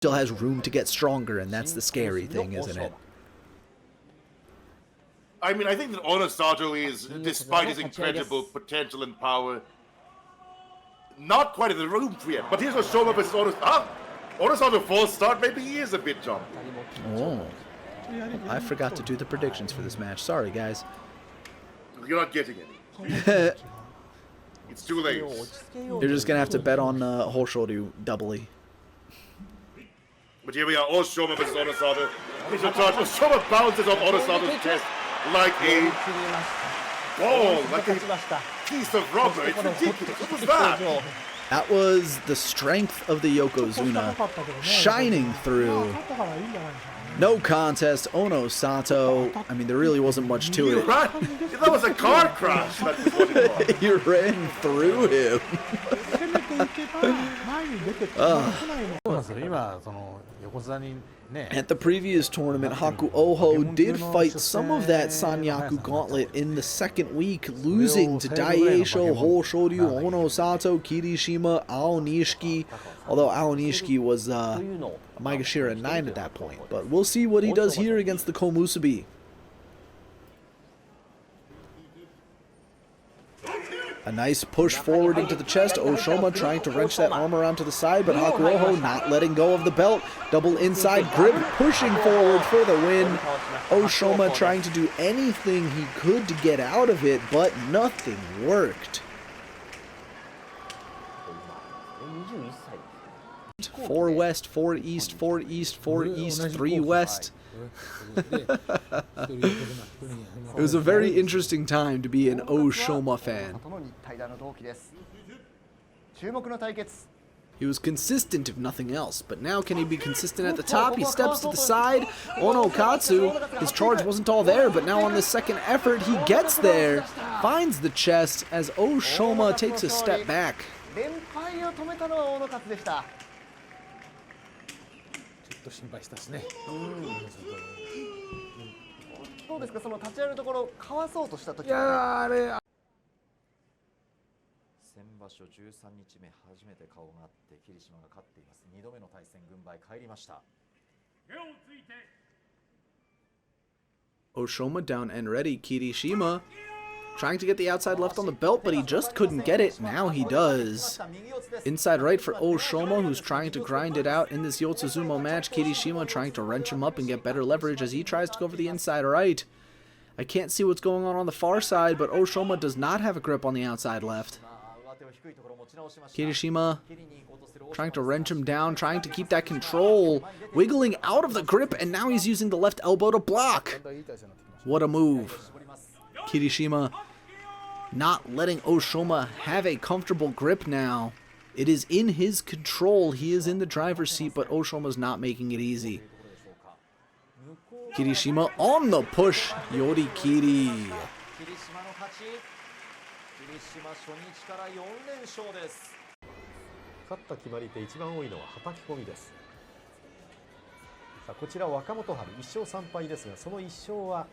still has room to get stronger, and that's the scary thing, isn't it? I mean, I think that Onosato is, despite his incredible potential and power, not quite in the room for yet. But here's Oshoma versus Onosato. Onosato false start, maybe he is a bit jumpy. Oh. I forgot to do the predictions for this match. Sorry, guys. You're not getting any. It's too late. You're just going to have to bet on Hoshoryu doubly. But here we are, Oshoma versus Onosato. Initial charge. Oshoma bounces off Onosato's chest like a ball, like a piece of rubber. It's ridiculous. What was that? That was the strength of the Yokozuna shining through. No contest, Onosato. I mean, there really wasn't much to it. That was a car crash. He ran through him. At the previous tournament, Haku Oho did fight some of that Sanyaku gauntlet in the second week, losing to Daieisho, Hoshoryu, Onosato, Kirishima, Aonishiki, although Aonishiki was Maegashira 9 at that point. But we'll see what he does here against the Komusubi. A nice push forward into the chest. Oshoma trying to wrench that arm around to the side, but Hakuoho not letting go of the belt. Double inside grip, pushing forward for the win. Oshoma trying to do anything he could to get out of it, but nothing worked. 4 west, 4 east, 4 east, 4 east, 3 west. It was a very interesting time to be an Oshoma fan. He was consistent if nothing else, but now can he be consistent at the top? He steps to the side. Onokatsu, his charge wasn't all there, but now on the second effort he gets there. Finds the chest as Oshoma takes a step back. 心配したですね。どうですか、その立ち上がるところかわそうとした時。いやあれ。先場所13日目初めて顔があって霧島が勝っています。2度目の対戦軍配返りました。Oshoma down and ready. Kirishima trying to get the outside left on the belt, but he just couldn't get it. Now he does. Inside right for Oshoma, who's trying to grind it out in this Yotsuzumo match. Kirishima trying to wrench him up and get better leverage as he tries to go for the inside right. I can't see what's going on the far side, but Oshoma does not have a grip on the outside left. Kirishima trying to wrench him down, trying to keep that control, wiggling out of the grip, and now he's using the left elbow to block. What a move. Kirishima not letting Oshoma have a comfortable grip now. It is in his control. He is in the driver's seat, but Oshoma's not making it easy. Kirishima on the push. Yorikiri. 勝った決まり手一番多いのははたき込みです。さあこちら若元春1勝3敗ですが、その1勝は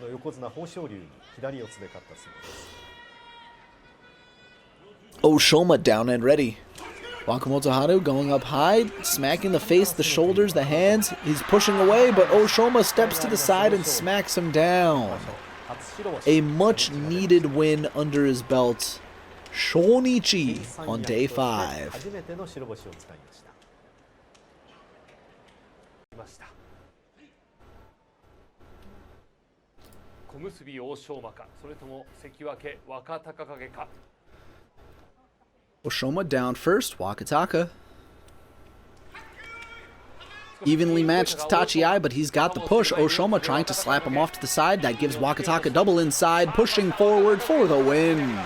横綱豊昇龍に左四つで勝った相撲です。Oshoma down and ready. Wakamoto Haru going up high, smacking the face, the shoulders, the hands. He's pushing away, but Oshoma steps to the side and smacks him down. A much needed win under his belt. Shonichi on day 5. Komusubi Oshoma か、それとも関脇若隆景か。 Oshoma down first, Wakataka. Evenly matched Tachiai, but he's got the push. Oshoma trying to slap him off to the side. That gives Wakataka double inside, pushing forward for the win.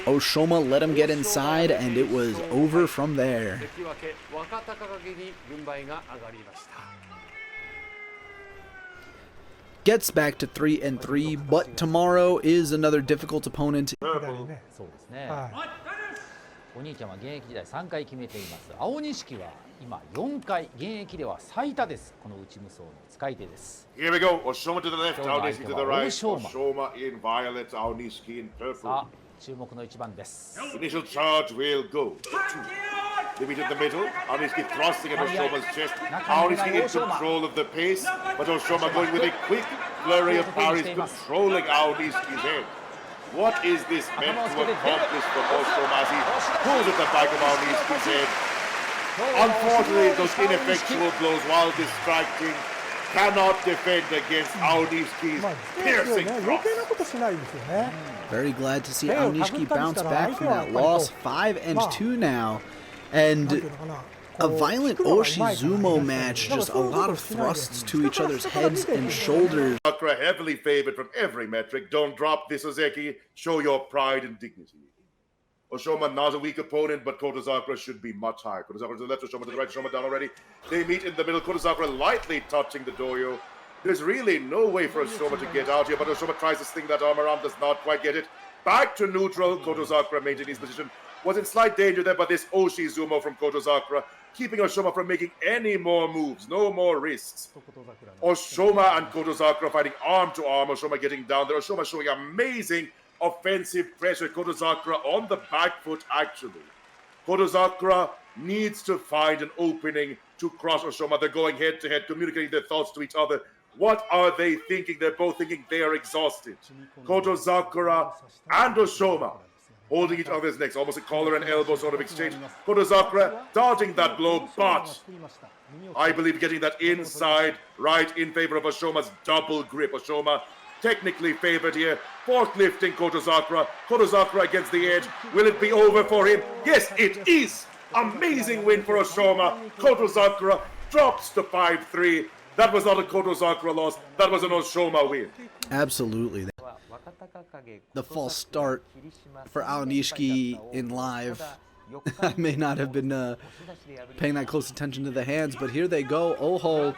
Oshoma let him get inside, and it was over from there. Gets back to 3-3, but tomorrow is another difficult opponent. お兄ちゃんは現役時代3回決めています。青錦は今4回、現役では最多です。この内無双の使い手です。 Here we go. Oshoma to the left, Aonishiki to the right. Oshoma in violet, Aonishiki in purple. 注目の一番です。 Initial charge will go. They meet in the middle. Aonishiki thrusting at Oshoma's chest. Aonishiki in control of the pace, but Oshoma going with a quick flurry of parries, controlling Aonishiki's head. What is this meant to accomplish from Oshoma as he pulls at the back of Aonishiki's head? Unfortunately, those ineffectual blows, while distracting, cannot defend against Aonishiki's piercing thrust. Very glad to see Aonishiki bounce back from that loss. 5-2 now. And a violent Oshizumo match, just a lot of thrusts to each other's heads and shoulders. Sakura heavily favored from every metric. Don't drop this, Ozeki. Show your pride and dignity. Oshoma not a weak opponent, but Kotozakura should be much higher. Kotozakura to the left, Oshoma to the right, Oshoma down already. They meet in the middle, Kotozakura lightly touching the doyo. There's really no way for Oshoma to get out here, but Oshoma tries to sling that arm around, does not quite get it. Back to neutral, Kotozakura maintaining his position. Was in slight danger there, but this Oshizumo from Kotozakura, keeping Oshoma from making any more moves, no more risks. Oshoma and Kotozakura fighting arm to arm, Oshoma getting down there. Oshoma showing amazing offensive pressure. Kotozakura on the back foot, actually. Kotozakura needs to find an opening to cross Oshoma. They're going head to head, communicating their thoughts to each other. What are they thinking? They're both thinking they are exhausted. Kotozakura and Oshoma holding each other's necks, almost a collar and elbow sort of exchange. Kotozakura dodging that blow, but I believe getting that inside right in favor of Oshoma's double grip. Oshoma technically favored here, forklifting Kotozakura. Kotozakura against the edge. Will it be over for him? Yes, it is. Amazing win for Oshoma. Kotozakura drops to 5-3. That was not a Kotozakura loss. That was an Oshoma win. Absolutely. The false start for Aonishiki in live. I may not have been paying that close attention to the hands, but here they go. Oho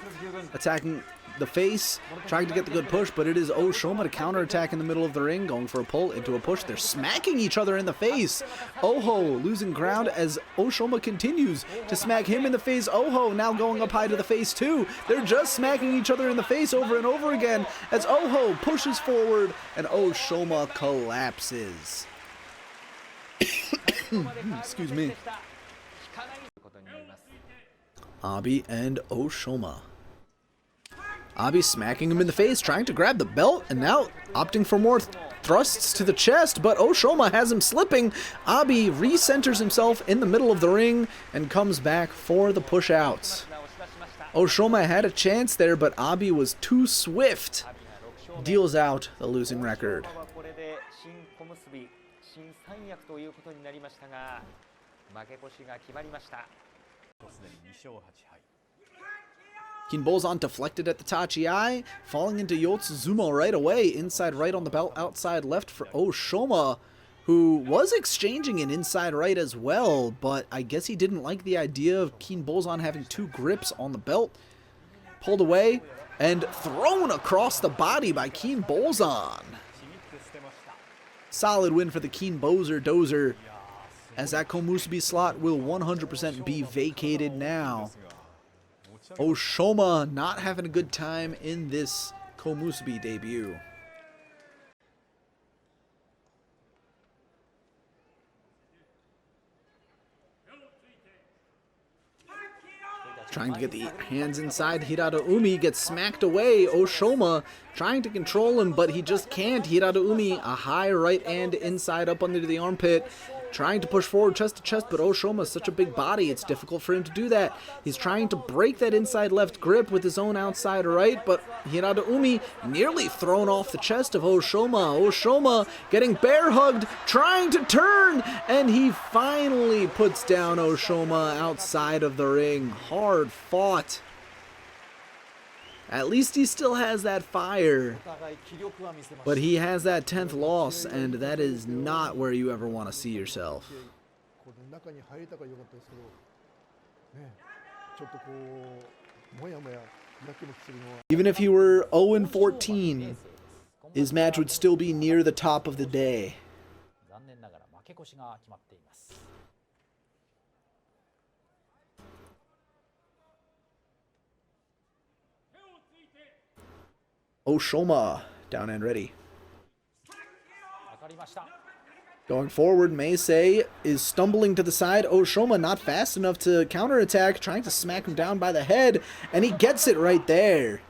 attacking the face, trying to get the good push, but it is Oshoma to counterattack in the middle of the ring, going for a pull into a push. They're smacking each other in the face. Oho losing ground as Oshoma continues to smack him in the face. Oho now going up high to the face too. They're just smacking each other in the face over and over again as Oho pushes forward and Oshoma collapses. Excuse me. Abi and Oshoma. Abi smacking him in the face, trying to grab the belt, and now opting for more thrusts to the chest, but Oshoma has him slipping. Abi recenters himself in the middle of the ring and comes back for the push out. Oshoma had a chance there, but Abi was too swift. Deals out the losing record. Kinbozan deflected at the Tachi-ai, falling into Yotsuzumo right away. Inside right on the belt, outside left for Oshoma, who was exchanging an inside right as well, but I guess he didn't like the idea of Kinbozan having two grips on the belt. Pulled away and thrown across the body by Kinbozan. Solid win for the Kinbozer Dozer, as that Komusubi slot will 100% be vacated now. Oshoma not having a good time in this Komusubi debut. Trying to get the hands inside. Hirata Umi gets smacked away. Oshoma trying to control him, but he just can't. Hirata Umi, a high right hand inside up under the armpit. Trying to push forward chest to chest, but Oshoma is such a big body, it's difficult for him to do that. He's trying to break that inside left grip with his own outside right, but Hirata Umi nearly thrown off the chest of Oshoma. Oshoma getting bear hugged, trying to turn, and he finally puts down Oshoma outside of the ring. Hard fought. At least he still has that fire, but he has that 10th loss, and that is not where you ever want to see yourself. Even if he were 0-14, his match would still be near the top of the day. Oshoma, down and ready. Going forward, Meisei is stumbling to the side. Oshoma not fast enough to counterattack, trying to smack him down by the head, and he gets it right there.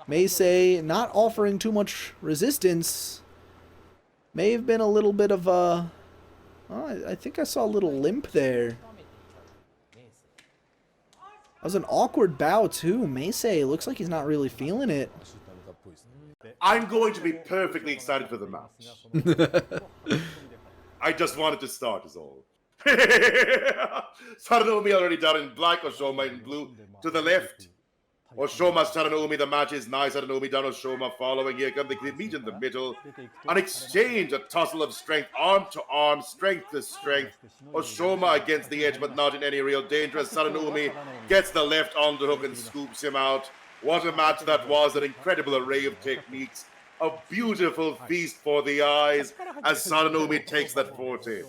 Meisei not offering too much resistance. May have been a little bit of a... Oh, I think I saw a little limp there. That was an awkward bow too. Meisei looks like he's not really feeling it. I'm going to be perfectly excited for the match. I just wanted to start is all. Sadanoumi already down in black, Oshoma in blue. To the left, Oshoma, Sadanoumi, the match is nice. Sadanoumi down, Oshoma following. Here come the meet in the middle. An exchange, a tussle of strength, arm to arm, strength to strength. Oshoma against the edge, but not in any real danger. Sadanoumi gets the left on the hook and scoops him out. What a match that was, an incredible array of techniques. A beautiful feast for the eyes as Sadanoumi takes that forte.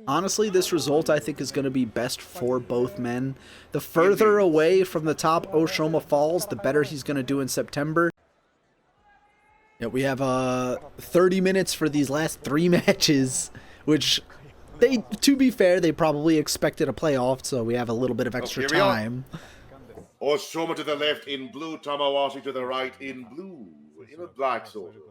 Honestly, this result I think is going to be best for both men. The further away from the top Oshoma falls, the better he's going to do in September. Yeah, we have 30 minutes for these last 3 matches, which they, to be fair, they probably expected a playoff, so we have a little bit of extra time. Oshoma to the left in blue, Tamawashi to the right in blue, in a black sort of.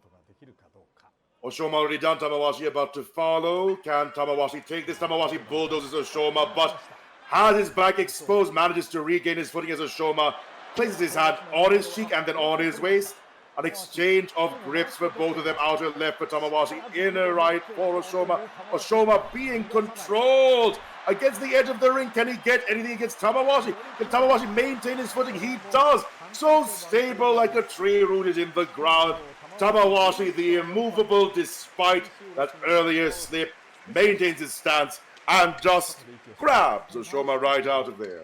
Oshoma already done, Tamawashi about to follow. Can Tamawashi take this? Tamawashi bulldozes Oshoma, but has his back exposed, manages to regain his footing as Oshoma places his hand on his cheek and then on his waist. An exchange of grips for both of them. Outer left for Tamawashi, inner right for Oshoma. Oshoma being controlled against the edge of the ring. Can he get anything against Tamawashi? Can Tamawashi maintain his footing? He does. So stable like a tree rooted in the ground. Tamawashi, the immovable, despite that earlier slip, maintains his stance and just grabs Oshoma right out of there.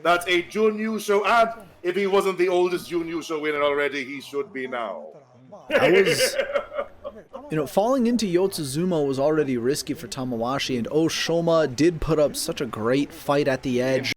That's a Jun Yusho, and if he wasn't the oldest Jun Yusho winner already, he should be now. Falling into Yotsuzumo was already risky for Tamawashi, and Oshoma did put up such a great fight at the edge.